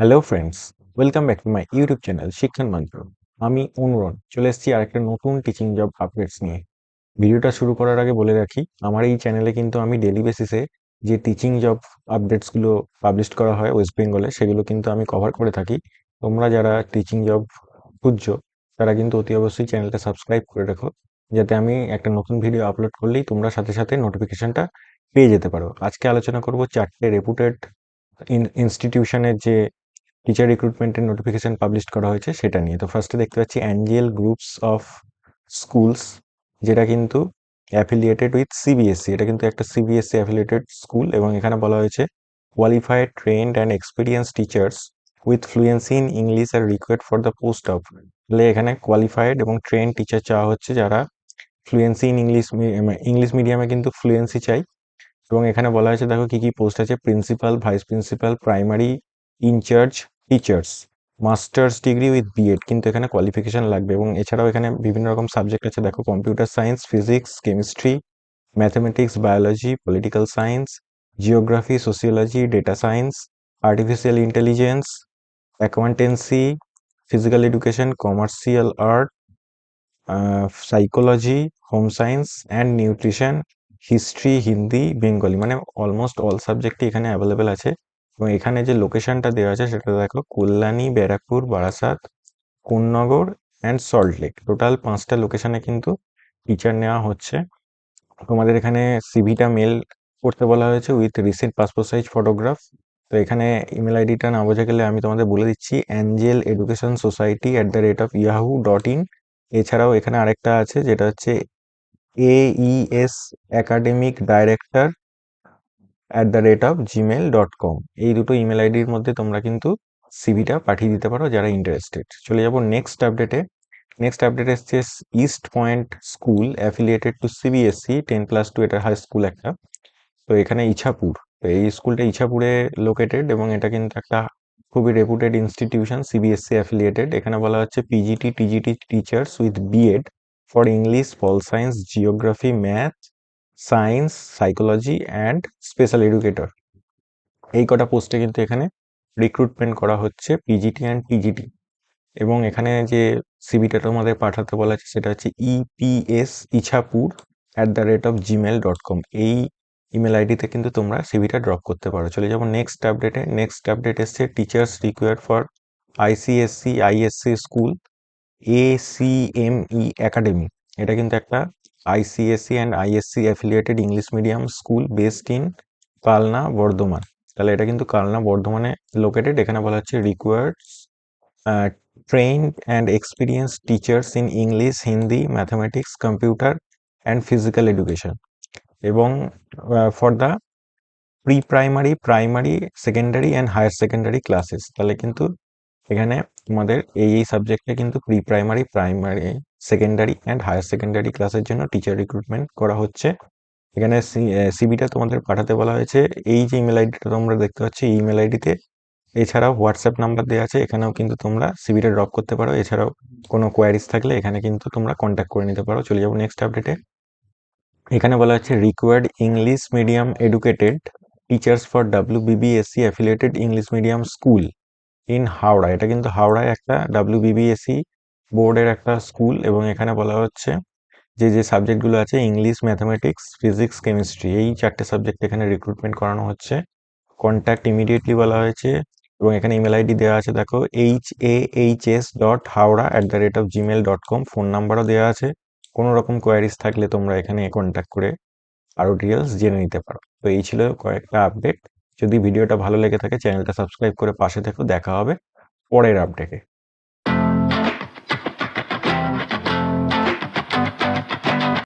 Hello friends, welcome back to my YouTube channel শিক্ষণ মন্ত্র। আমি অনুরণ চলে এসেছি আরেকটা নতুন টিচিং জব আপডেটস নিয়ে। ভিডিওটা শুরু করার আগে বলে রাখি, আমার এই চ্যানেলে কিন্তু আমি ডেলি বেসিসে যে টিচিং জব আপডেটসগুলো পাবলিশ করা হয় ওয়েস্ট বেঙ্গলে, সেগুলো কিন্তু আমি কভার করে থাকি। তোমরা যারা টিচিং জব খুঁজছো তারা কিন্তু অতি অবশ্যই চ্যানেলটা সাবস্ক্রাইব করে রেখো, যাতে আমি একটা নতুন ভিডিও আপলোড করলেই তোমরা সাথে সাথে নোটিফিকেশনটা পেয়ে যেতে পারো। আজকে আলোচনা করব 4টে রেপুটেড ইনস্টিটিউশনের যে টিচার রিক্রুটমেন্টের নোটিফিকেশন পাবলিশ করা হয়েছে সেটা নিয়ে। তো ফার্স্টে দেখতে পাচ্ছি অ্যাঞ্জেল গ্রুপস অফ স্কুলস, যেটা কিন্তু অ্যাফিলিয়েটেড উইথ সিবিএসসি। এটা কিন্তু একটা সিবিএসসি অ্যাফিলিয়েটেড স্কুল এবং এখানে বলা হয়েছে qualified trend and experience teachers with fluency in English R required for the post of. তাহলে এখানে কোয়ালিফাইড এবং ট্রেন টিচার চাওয়া হচ্ছে যারা ফ্লুয়েন্সি ইন ইংলিশ মিডিয়ামে কিন্তু ফ্লুয়েন্সি চাই। এবং এখানে বলা হয়েছে, দেখো কি কি পোস্ট আছে: principal, vice principal, primary incharge teachers, masters degree with BEd কিন্তু এখানে কোয়ালিফিকেশন লাগবে। এবং এছাড়াও এখানে বিভিন্ন রকম সাবজেক্ট আছে, দেখো computer science, physics, chemistry, mathematics, biology, political science, geography, sociology, data science, artificial intelligence, accountancy, physical education, commercial art, psychology, home science and nutrition, history, Hindi, Bengali, মানে অলমোস্ট অল সাবজেক্টই এখানে অ্যাভেলেবেল আছে। এবং এখানে যে লোকেশনটা দেওয়া আছে সেটা দেখো, কল্যাণী, ব্যারাকপুর, বারাসাত, কোন্নগর অ্যান্ড সল্টলেক। টোটাল 5টা লোকেশনে কিন্তু টিচার নেওয়া হচ্ছে। তোমাদের এখানে সিভিটা মেল করতে বলা হয়েছে with recent passport size photograph. তো এখানে ইমেল আইডিটা না বোঝা গেলে আমি তোমাদের বলে দিচ্ছি, অ্যাঞ্জেল এডুকেশন সোসাইটি @yahoo.in। এছাড়াও এখানে আরেকটা আছে যেটা হচ্ছে AES একাডেমিক ডাইরেক্টর @gmail.com। এই দুটো ইমেল আইডির মধ্যে তোমরা কিন্তু সিভিটা পাঠিয়ে দিতে পারো যারা ইন্টারেস্টেড। চলে যাব নেক্সট আপডেটে। নেক্সট আপডেট এসছে east point school affiliated to CBSE 10+2, এটা হাই স্কুল একটা। তো এখানে ইছাপুর, তো এই স্কুলটা ইছাপুরে লোকেটেড এবং এটা কিন্তু একটা খুবই রেপুটেড ইনস্টিটিউশন, সিবিএসসি অ্যাফিলিয়েটেড। এখানে বলা হচ্ছে PGT TGT teachers with B Ed for English, pol science, geography, math, science, psychology and special educator. এই কটা পোস্টে কিন্তু এখানে রিক্রুটমেন্ট করা হচ্ছে, পিজিটি অ্যান্ড টিজিটি। এবং এখানে যে সিভিটা তোমাদের পাঠাতে বলা আছে সেটা হচ্ছে EPS ইছাপুর @gmail.com। এই ইমেল আইডিতে কিন্তু তোমরা সিভিটা ড্রপ করতে পারো। চলে যাবো নেক্সট আপডেটে। নেক্সট আপডেট এসছে teachers required for ICSC ISC school ACME academy. এটা কিন্তু একটা ICSC and ISC affiliated English medium school based in Kalna, Bardhaman. তাহলে এটা কিন্তু কালনা, বর্ধমানে লোকেটেড। এখানে বলা হচ্ছে requires trained and experienced teachers in English, Hindi, mathematics, computer and physical education এবং for the primary, secondary and higher secondary classes. তাহলে কিন্তু এখানে তোমাদের এই সাবজেক্টে কিন্তু primary, secondary and higher secondary ক্লাসের জন্য টিচার রিক্রুটমেন্ট করা হচ্ছে। এখানে সিভিটা তোমাদের পাঠাতে বলা হয়েছে। এই যে ইমেল আইডিটা তোমরা দেখতে পাচ্ছ, এই ইমেল আইডিতে। এছাড়াও হোয়াটসঅ্যাপ নাম্বার দেওয়া আছে, এখানেও কিন্তু তোমরা সিভিটা ড্রপ করতে পারো। এছাড়াও কোনো কোয়ারিজ থাকলে এখানে কিন্তু তোমরা কন্ট্যাক্ট করে নিতে পারো। চলে যাবো নেক্সট আপডেটে। এখানে বলা হচ্ছে required English medium educated teachers for WBBSC affiliated English medium school in Howrah. এটা কিন্তু হাওড়ায় একটা WBBSC বোর্ডের একটা স্কুল। এবং এখানে বলা হচ্ছে যে সাবজেক্টগুলো আছে, ইংলিশ, ম্যাথমেটিক্স, ফিজিক্স, কেমিস্ট্রি, এই 4টে সাবজেক্ট এখানে রিক্রুটমেন্ট করানো হচ্ছে। কন্ট্যাক্ট ইমিডিয়েটলি বলা হয়েছে। এবং এখানে ইমেল আইডি দেওয়া আছে, দেখো HAHS.howra@gmail.com। ফোন নাম্বারও দেওয়া আছে। কোনো রকম কোয়ারিজ থাকলে তোমরা এখানে কন্ট্যাক্ট করে আরও ডিটেলস জেনে নিতে পারো। তো এই ছিল কয়েকটা আপডেট। যদি ভিডিওটা ভালো লেগে থাকে চ্যানেলটা সাবস্ক্রাইব করে পাশে থেকো। দেখা হবে পরের আপডেটে।